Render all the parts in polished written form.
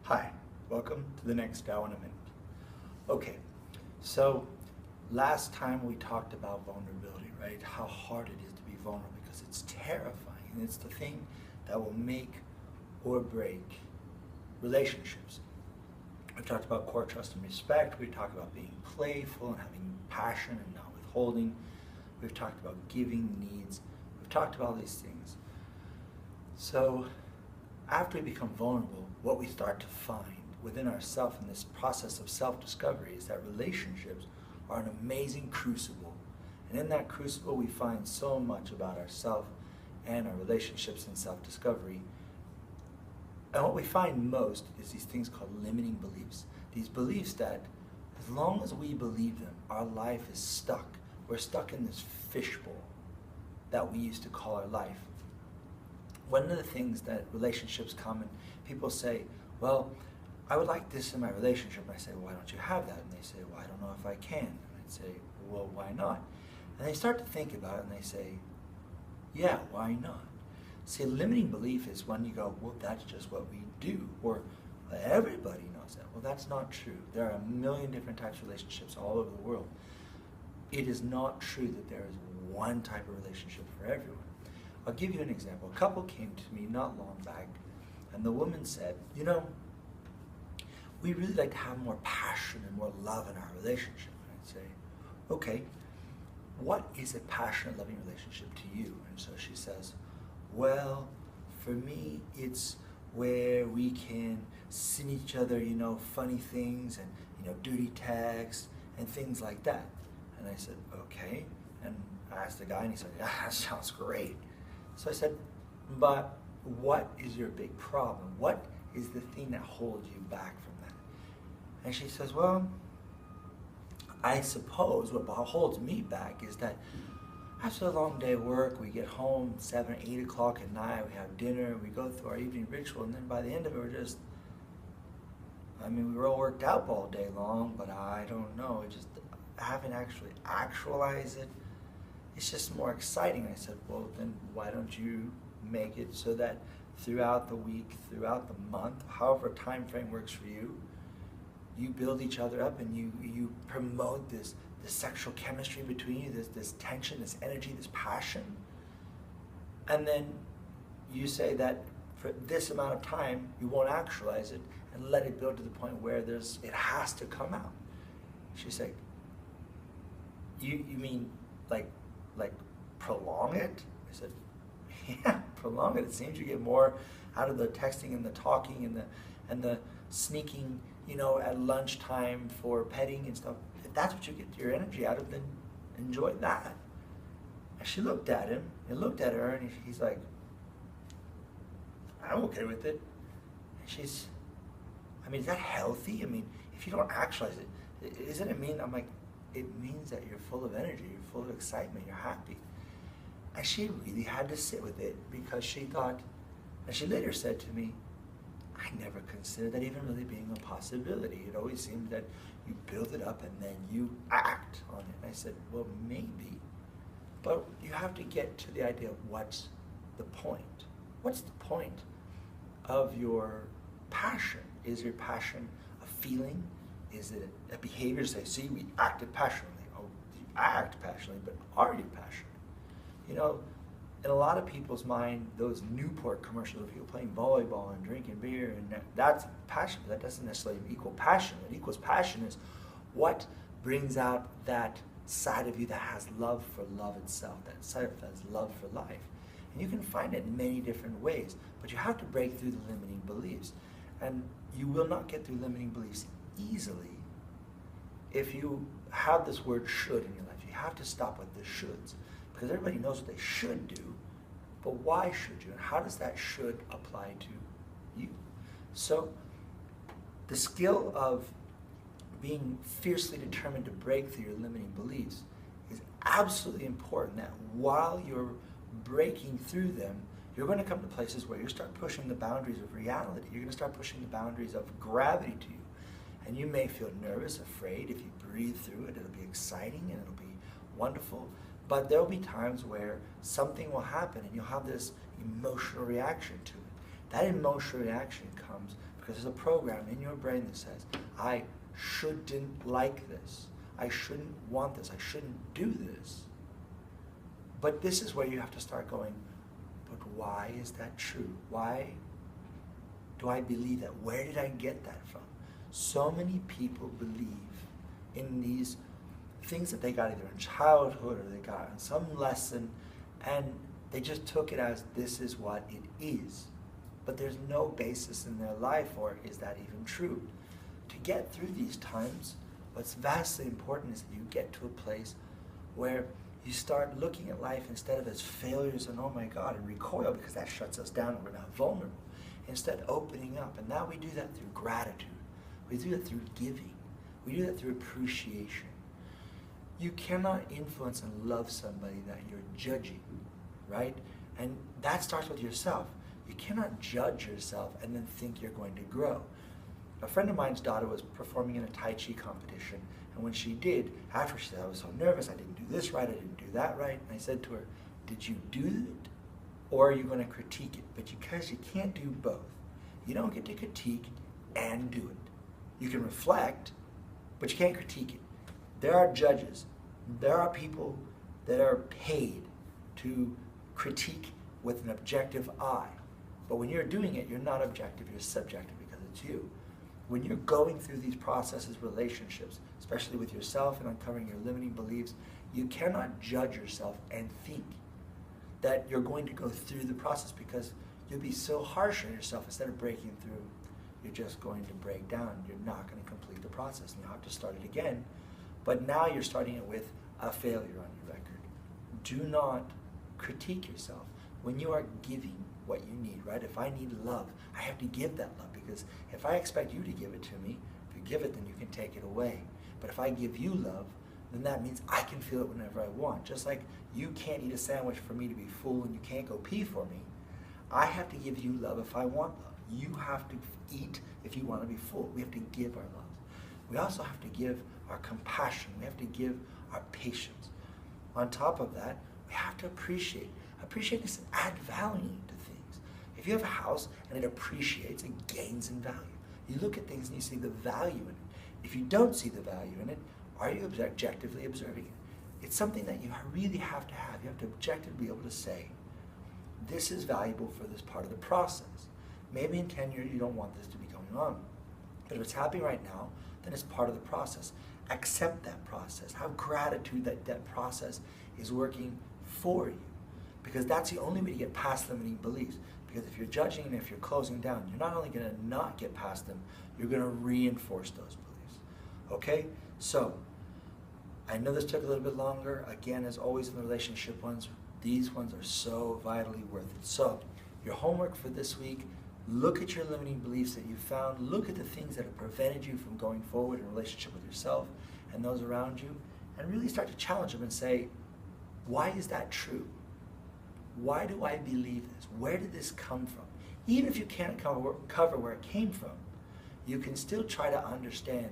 Hi, welcome to the next Tao in a Minute. Okay, so last time we talked about vulnerability, right? How hard it is to be vulnerable because it's terrifying and it's the thing that will make or break relationships. We've talked about core trust and respect. We've talked about being playful and having passion and not withholding. We've talked about giving needs. We've talked about all these things. So after we become vulnerable, what we start to find within ourselves in this process of self-discovery is that relationships are an amazing crucible. And in that crucible, we find so much about ourselves and our relationships and self-discovery. And what we find most is these things called limiting beliefs. These beliefs that as long as we believe them, our life is stuck. We're stuck in this fishbowl that we used to call our life. One of the things that relationships come and people say, well, I would like this in my relationship. And I say, why don't you have that? And they say, well, I don't know if I can. And I'd say, well, why not? And they start to think about it and they say, yeah, why not? See, a limiting belief is when you go, well, that's just what we do. Or everybody knows that. Well, that's not true. There are a million different types of relationships all over the world. It is not true that there is one type of relationship for everyone. I'll give you an example. A couple came to me not long back, and the woman said, you know, we really like to have more passion and more love in our relationship. And I'd say, okay, what is a passionate, loving relationship to you? And so she says, well, for me, it's where we can send each other, funny things and, dirty texts and things like that. And I said, okay. And I asked the guy, and he said, yeah, that sounds great. So I said, but what is your big problem? What is the thing that holds you back from that? And she says, well, I suppose what holds me back is that after a long day of work, we get home 7 or 8 o'clock at night, we have dinner, we go through our evening ritual, and then by the end of it, we were all worked out all day long, but I don't know, I haven't actually actualized it. It's just more exciting. I said, well, then why don't you make it so that throughout the week, throughout the month, however time frame works for you, you build each other up and you promote this sexual chemistry between you, this tension, this energy, this passion. And then you say that for this amount of time, you won't actualize it and let it build to the point where it has to come out. She's like, you mean like prolong it? I said, yeah, prolong it. It seems you get more out of the texting and the talking and the sneaking, at lunchtime for petting and stuff. If that's what you get your energy out of, then enjoy that. And she looked at him and looked at her, and he's like, I'm okay with it. And is that healthy? If you don't actualize it, doesn't it mean, I'm like, it means that you're full of energy, you're full of excitement, you're happy. And she really had to sit with it because she thought, and she later said to me, I never considered that even really being a possibility. It always seemed that you build it up and then you act on it. And I said, well, maybe, but you have to get to the idea of what's the point. What's the point of your passion? Is your passion a feeling? Is it a behavior? Say, see, we acted passionately. Oh, you act passionately, but are you passionate? In a lot of people's mind, those Newport commercials of people playing volleyball and drinking beer, and that's passion. That doesn't necessarily equal passion. What equals passion is what brings out that side of you that has love for love itself, that side that has love for life. And you can find it in many different ways, but you have to break through the limiting beliefs. And you will not get through limiting beliefs easily if you have this word should in your life. You have to stop with the shoulds, because everybody knows what they should do, but why should you? And how does that should apply to you? So the skill of being fiercely determined to break through your limiting beliefs is absolutely important, that while you're breaking through them, you're going to come to places where you start pushing the boundaries of reality. You're going to start pushing the boundaries of gravity to you. And you may feel nervous, afraid. If you breathe through it, it'll be exciting and it'll be wonderful. But there'll be times where something will happen and you'll have this emotional reaction to it. That emotional reaction comes because there's a program in your brain that says, I shouldn't like this. I shouldn't want this. I shouldn't do this. But this is where you have to start going, but why is that true? Why do I believe that? Where did I get that from? So many people believe in these things that they got either in childhood or they got in some lesson, and they just took it as this is what it is. But there's no basis in their life, or is that even true? To get through these times, what's vastly important is that you get to a place where you start looking at life instead of as failures and oh my God, and recoil because that shuts us down and we're not vulnerable. Instead, opening up. And now we do that through gratitude. We do that through giving. We do that through appreciation. You cannot influence and love somebody that you're judging, right? And that starts with yourself. You cannot judge yourself and then think you're going to grow. A friend of mine's daughter was performing in a Tai Chi competition, and when she did, after she said, I was so nervous, I didn't do this right, I didn't do that right, and I said to her, did you do it, or are you going to critique it? But because you can't do both. You don't get to critique and do it. You can reflect, but you can't critique it. There are judges, there are people that are paid to critique with an objective eye. But when you're doing it, you're not objective, you're subjective because it's you. When you're going through these processes, relationships, especially with yourself and uncovering your limiting beliefs, you cannot judge yourself and think that you're going to go through the process, because you'll be so harsh on yourself. Instead of breaking through, you're just going to break down. You're not going to complete the process, and you'll have to start it again. But now you're starting it with a failure on your record. Do not critique yourself. When you are giving what you need, right? If I need love, I have to give that love, because if I expect you to give it to me, if you give it, then you can take it away. But if I give you love, then that means I can feel it whenever I want. Just like you can't eat a sandwich for me to be full and you can't go pee for me, I have to give you love if I want love. You have to eat if you want to be full. We have to give our love. We also have to give our compassion. We have to give our patience. On top of that, we have to appreciate. Appreciate is to add value to things. If you have a house and it appreciates, it gains in value. You look at things and you see the value in it. If you don't see the value in it, are you objectively observing it? It's something that you really have to have. You have to objectively be able to say, this is valuable for this part of the process. Maybe in 10 years you don't want this to be going on. But if it's happening right now, then it's part of the process. Accept that process. Have gratitude that that process is working for you. Because that's the only way to get past limiting beliefs. Because if you're judging and if you're closing down, you're not only going to not get past them, you're going to reinforce those beliefs. Okay? So, I know this took a little bit longer. Again, as always in the relationship ones, these ones are so vitally worth it. So, your homework for this week, look at your limiting beliefs that you found. Look at the things that have prevented you from going forward in relationship with yourself and those around you. And really start to challenge them and say, why is that true? Why do I believe this? Where did this come from? Even if you can't cover where it came from, you can still try to understand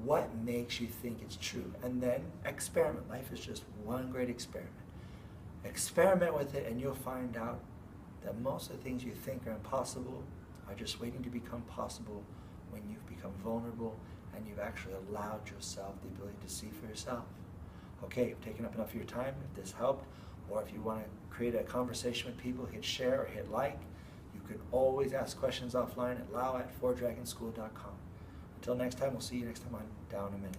what makes you think it's true. And then experiment. Life is just one great experiment. Experiment with it and you'll find out that most of the things you think are impossible are just waiting to become possible when you've become vulnerable and you've actually allowed yourself the ability to see for yourself. Okay, I've taken up enough of your time. If this helped, or if you want to create a conversation with people, hit share or hit like. You can always ask questions offline at lau@fourdragonschool.com. Until next time, we'll see you next time on Down a Minute.